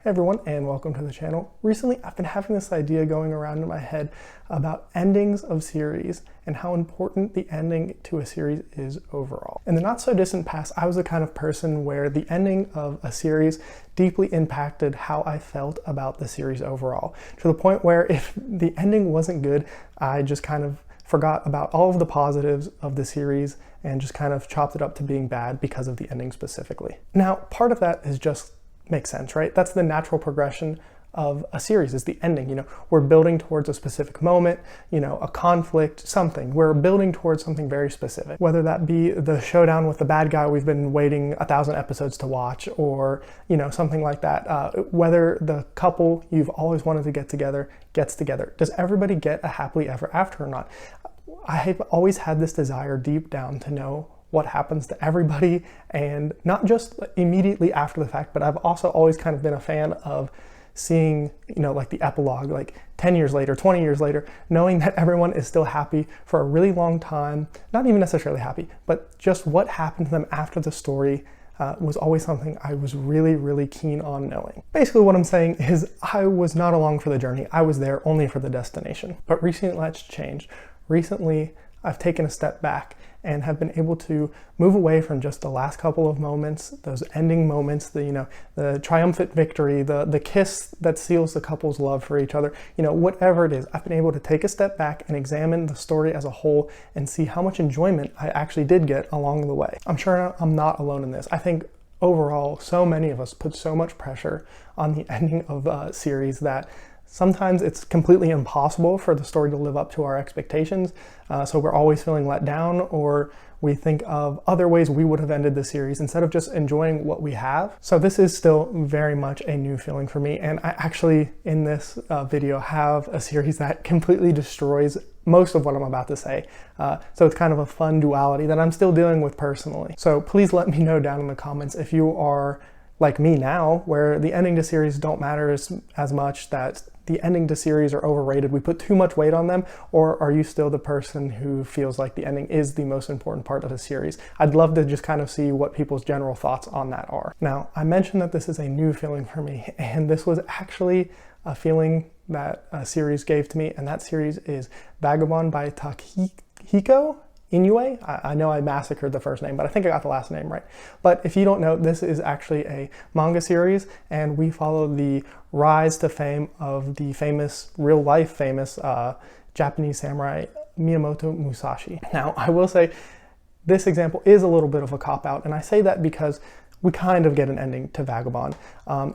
Hey everyone, and welcome to the channel. Recently, I've been having this idea going around in my head about endings of series and how important the ending to a series is overall. In the not so distant past, I was the kind of person where the ending of a series deeply impacted how I felt about the series overall, to the point where if the ending wasn't good, I just kind of forgot about all of the positives of the series and just kind of chopped it up to being bad because of the ending specifically. Now, part of that is just makes sense, right? That's the natural progression of a series, is the ending. We're building towards a specific moment, a conflict, something. We're building towards something very specific, whether that be the showdown with the bad guy we've been waiting 1,000 episodes to watch, or something like that. Whether the couple you've always wanted to get together gets together. Does everybody get a happily ever after or not? I have always had this desire deep down to know what happens to everybody, and not just immediately after the fact, but I've also always kind of been a fan of seeing, like the epilogue, like 10 years later, 20 years later, knowing that everyone is still happy for a really long time, not even necessarily happy, but just what happened to them after the story was always something I was really, really keen on knowing. Basically what I'm saying is I was not along for the journey. I was there only for the destination. But recently that's changed. Recently, I've taken a step back and have been able to move away from just the last couple of moments, those ending moments, the triumphant victory, the kiss that seals the couple's love for each other, whatever it is. I've been able to take a step back and examine the story as a whole and see how much enjoyment I actually did get along the way. I'm sure I'm not alone in this. I think overall, so many of us put so much pressure on the ending of a series that sometimes it's completely impossible for the story to live up to our expectations, so we're always feeling let down, or we think of other ways we would have ended the series instead of just enjoying what we have. So this is still very much a new feeling for me, and I actually, in this video, have a series that completely destroys most of what I'm about to say. So it's kind of a fun duality that I'm still dealing with personally. So please let me know down in the comments if you are like me now, where the ending to series don't matter as much, that the ending to series are overrated, we put too much weight on them, or are you still the person who feels like the ending is the most important part of a series? I'd love to just kind of see what people's general thoughts on that are. Now, I mentioned that this is a new feeling for me, and this was actually a feeling that a series gave to me, and that series is Vagabond by Takehiko Inoue. I know I massacred the first name, but I think I got the last name right. But if you don't know, this is actually a manga series, and we follow the rise to fame of the famous, real life famous Japanese samurai Miyamoto Musashi. Now, I will say this example is a little bit of a cop-out, and I say that because we kind of get an ending to Vagabond.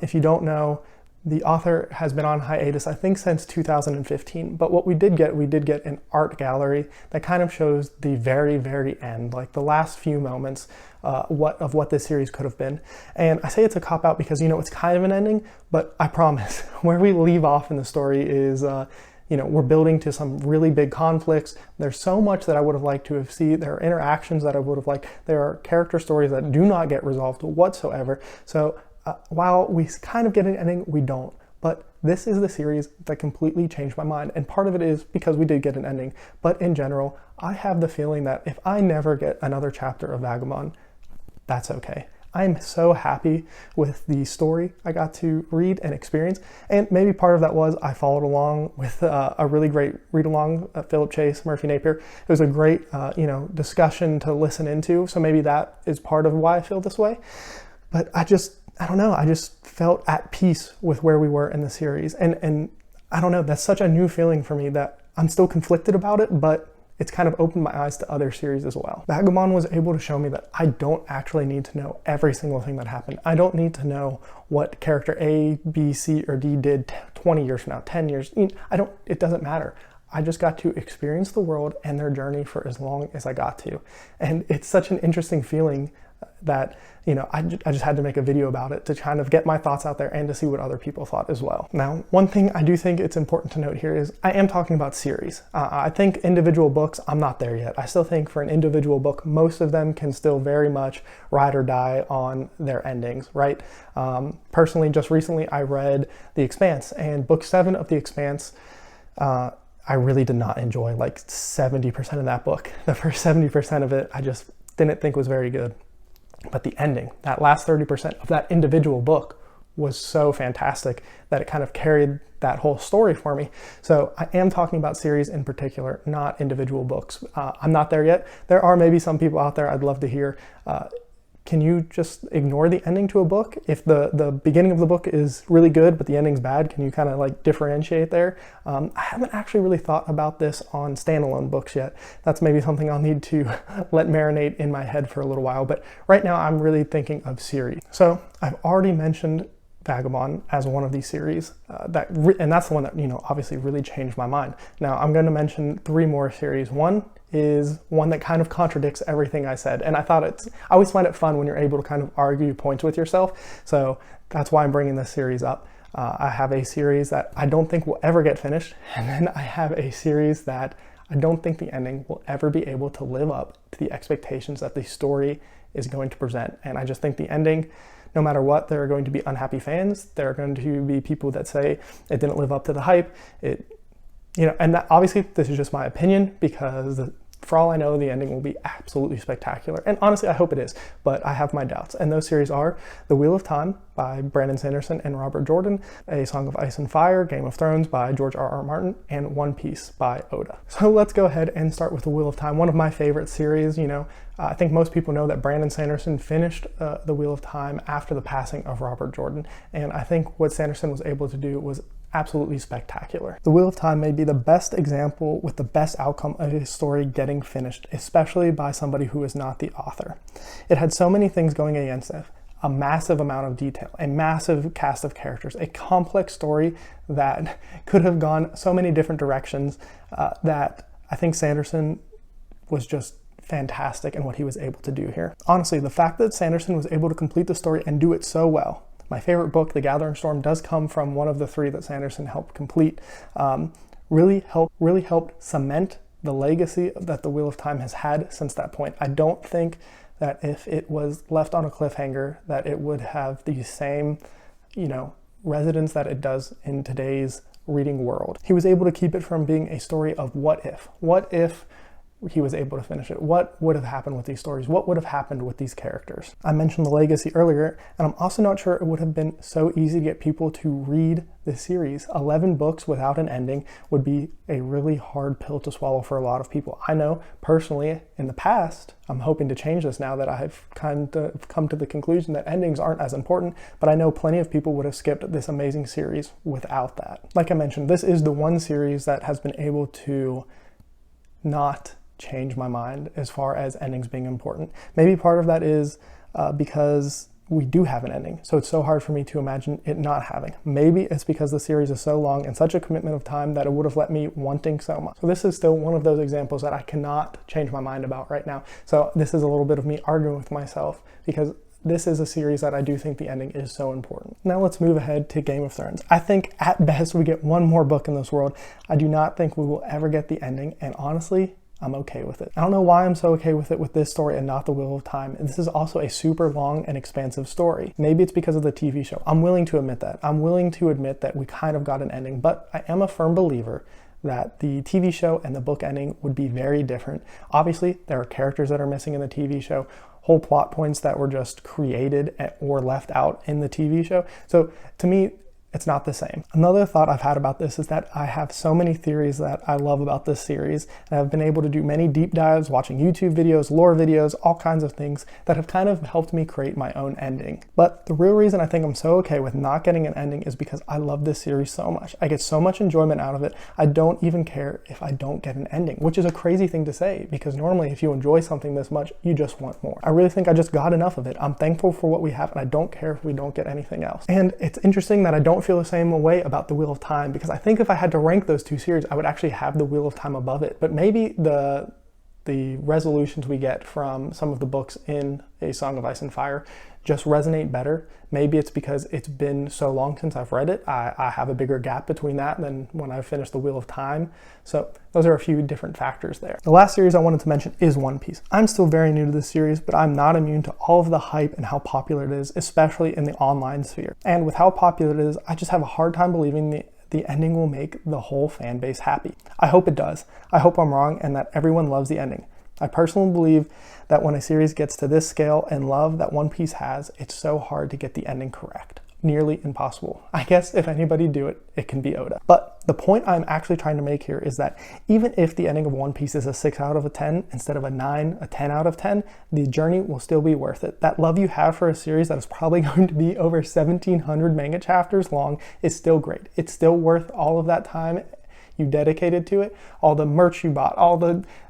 If you don't know, the author has been on hiatus, I think, since 2015, but what we did get an art gallery that kind of shows the very, very end, like the last few moments of what this series could have been. And I say it's a cop-out because, it's kind of an ending, but I promise, where we leave off in the story is, we're building to some really big conflicts. There's so much that I would have liked to have seen. There are interactions that I would have liked. There are character stories that do not get resolved whatsoever. So while we kind of get an ending, we don't. But this is the series that completely changed my mind. And part of it is because we did get an ending. But in general, I have the feeling that if I never get another chapter of Vagabond, that's okay. I'm so happy with the story I got to read and experience. And maybe part of that was I followed along with a really great read-along, Philip Chase, Murphy Napier. It was a great, discussion to listen into. So maybe that is part of why I feel this way. But I don't know, I just felt at peace with where we were in the series. And I don't know, that's such a new feeling for me that I'm still conflicted about it, but it's kind of opened my eyes to other series as well. Vagabond was able to show me that I don't actually need to know every single thing that happened. I don't need to know what character A, B, C, or D did 20 years from now, 10 years. It doesn't matter. I just got to experience the world and their journey for as long as I got to. And it's such an interesting feeling that, I just had to make a video about it to kind of get my thoughts out there and to see what other people thought as well. Now, one thing I do think it's important to note here is I am talking about series. I think individual books, I'm not there yet. I still think for an individual book, most of them can still very much ride or die on their endings, right? Personally, just recently, I read The Expanse, and book 7 of The Expanse, I really did not enjoy like 70% of that book. The first 70% of it, I just didn't think was very good. But the ending, that last 30% of that individual book was so fantastic that it kind of carried that whole story for me. So I am talking about series in particular, not individual books. I'm not there yet. There are maybe some people out there I'd love to hear. Can you just ignore the ending to a book? If the beginning of the book is really good, but the ending's bad, can you kind of like differentiate there? I haven't actually really thought about this on standalone books yet. That's maybe something I'll need to let marinate in my head for a little while. But right now I'm really thinking of series. So I've already mentioned Vagabond as one of these series, and that's the one that, obviously really changed my mind. Now I'm going to mention 3 more series. One is one that kind of contradicts everything I said, and I always find it fun when you're able to kind of argue points with yourself, so that's why I'm bringing this series up. I have a series that I don't think will ever get finished, and then I have a series that I don't think the ending will ever be able to live up to the expectations that the story is going to present. And I just think the ending, no matter what, there are going to be unhappy fans. There are going to be people that say it didn't live up to the hype. And obviously this is just my opinion, because for all I know, the ending will be absolutely spectacular. And honestly, I hope it is, but I have my doubts. And those series are The Wheel of Time by Brandon Sanderson and Robert Jordan, A Song of Ice and Fire, Game of Thrones by George R.R. Martin, and One Piece by Oda. So let's go ahead and start with The Wheel of Time, one of my favorite series. I think most people know that Brandon Sanderson finished The Wheel of Time after the passing of Robert Jordan. And I think what Sanderson was able to do was absolutely spectacular. The Wheel of Time may be the best example with the best outcome of a story getting finished, especially by somebody who is not the author. It had so many things going against it. A massive amount of detail, a massive cast of characters, a complex story that could have gone so many different directions, that I think Sanderson was just fantastic in what he was able to do here. Honestly, the fact that Sanderson was able to complete the story and do it so well. My favorite book, The Gathering Storm, does come from one of the 3 that Sanderson helped complete. Really helped cement the legacy that The Wheel of Time has had since that point. I don't think that if it was left on a cliffhanger, that it would have the same, resonance that it does in today's reading world. He was able to keep it from being a story of what if. What if he was able to finish it? What would have happened with these stories? What would have happened with these characters? I mentioned the legacy earlier, and I'm also not sure it would have been so easy to get people to read this series. 11 books without an ending would be a really hard pill to swallow for a lot of people. I know personally in the past, I'm hoping to change this now that I've kind of come to the conclusion that endings aren't as important, but I know plenty of people would have skipped this amazing series without that. Like I mentioned, this is the one series that has been able to not change my mind as far as endings being important. Maybe part of that is because we do have an ending, so it's so hard for me to imagine it not having. Maybe it's because the series is so long and such a commitment of time that it would have left me wanting so much. So this is still one of those examples that I cannot change my mind about right now. So this is a little bit of me arguing with myself, because this is a series that I do think the ending is so important. Now let's move ahead to Game of Thrones. I think at best we get one more book in this world. I do not think we will ever get the ending, and honestly, I'm okay with it. I don't know why I'm so okay with it with this story and not The Wheel of Time. And this is also a super long and expansive story. Maybe it's because of the TV show. I'm willing to admit that. I'm willing to admit that we kind of got an ending, but I am a firm believer that the TV show and the book ending would be very different. Obviously, there are characters that are missing in the TV show, whole plot points that were just created or left out in the TV show. So to me, it's not the same. Another thought I've had about this is that I have so many theories that I love about this series, and I've been able to do many deep dives, watching YouTube videos, lore videos, all kinds of things that have kind of helped me create my own ending. But the real reason I think I'm so okay with not getting an ending is because I love this series so much. I get so much enjoyment out of it. I don't even care if I don't get an ending, which is a crazy thing to say, because normally if you enjoy something this much, you just want more. I really think I just got enough of it. I'm thankful for what we have, and I don't care if we don't get anything else. And it's interesting that I don't feel the same way about The Wheel of Time, because I think if I had to rank those 2 series, I would actually have The Wheel of Time above it. But maybe the resolutions we get from some of the books in A Song of Ice and Fire just resonate better. Maybe it's because it's been so long since I've read it. I have a bigger gap between that than when I finished The Wheel of Time. So those are a few different factors there. The last series I wanted to mention is One Piece. I'm still very new to this series, but I'm not immune to all of the hype and how popular it is, especially in the online sphere. And with how popular it is, I just have a hard time believing the ending will make the whole fan base happy. I hope it does. I hope I'm wrong and that everyone loves the ending. I personally believe that when a series gets to this scale and love that One Piece has, it's so hard to get the ending correct. nearly impossible. I guess if anybody do it, it can be Oda. But the point I'm actually trying to make here is that even if the ending of One Piece is a 6 out of 10 instead of a 9, a 10 out of 10, the journey will still be worth it. That love you have for a series that is probably going to be over 1,700 manga chapters long is still great. It's still worth all of that time you dedicated to it, all the merch you bought,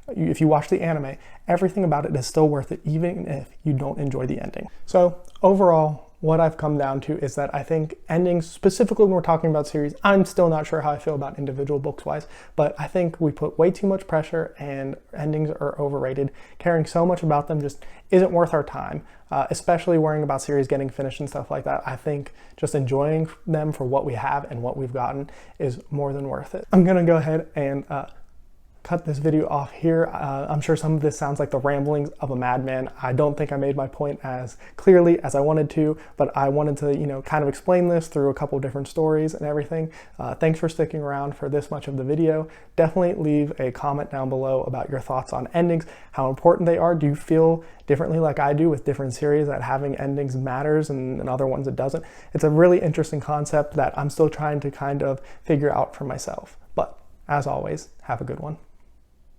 if you watch the anime, everything about it is still worth it, even if you don't enjoy the ending. So overall, what I've come down to is that I think endings, specifically when we're talking about series, I'm still not sure how I feel about individual books wise, but I think we put way too much pressure and endings are overrated. Caring so much about them just isn't worth our time, especially worrying about series getting finished and stuff like that. I think just enjoying them for what we have and what we've gotten is more than worth it. I'm gonna go ahead and cut this video off here. I'm sure some of this sounds like the ramblings of a madman. I don't think I made my point as clearly as I wanted to, but I wanted to, kind of explain this through a couple different stories and everything. Thanks for sticking around for this much of the video. Definitely leave a comment down below about your thoughts on endings, how important they are. Do you feel differently like I do with different series that having endings matters and other ones it doesn't? It's a really interesting concept that I'm still trying to kind of figure out for myself. But as always, have a good one.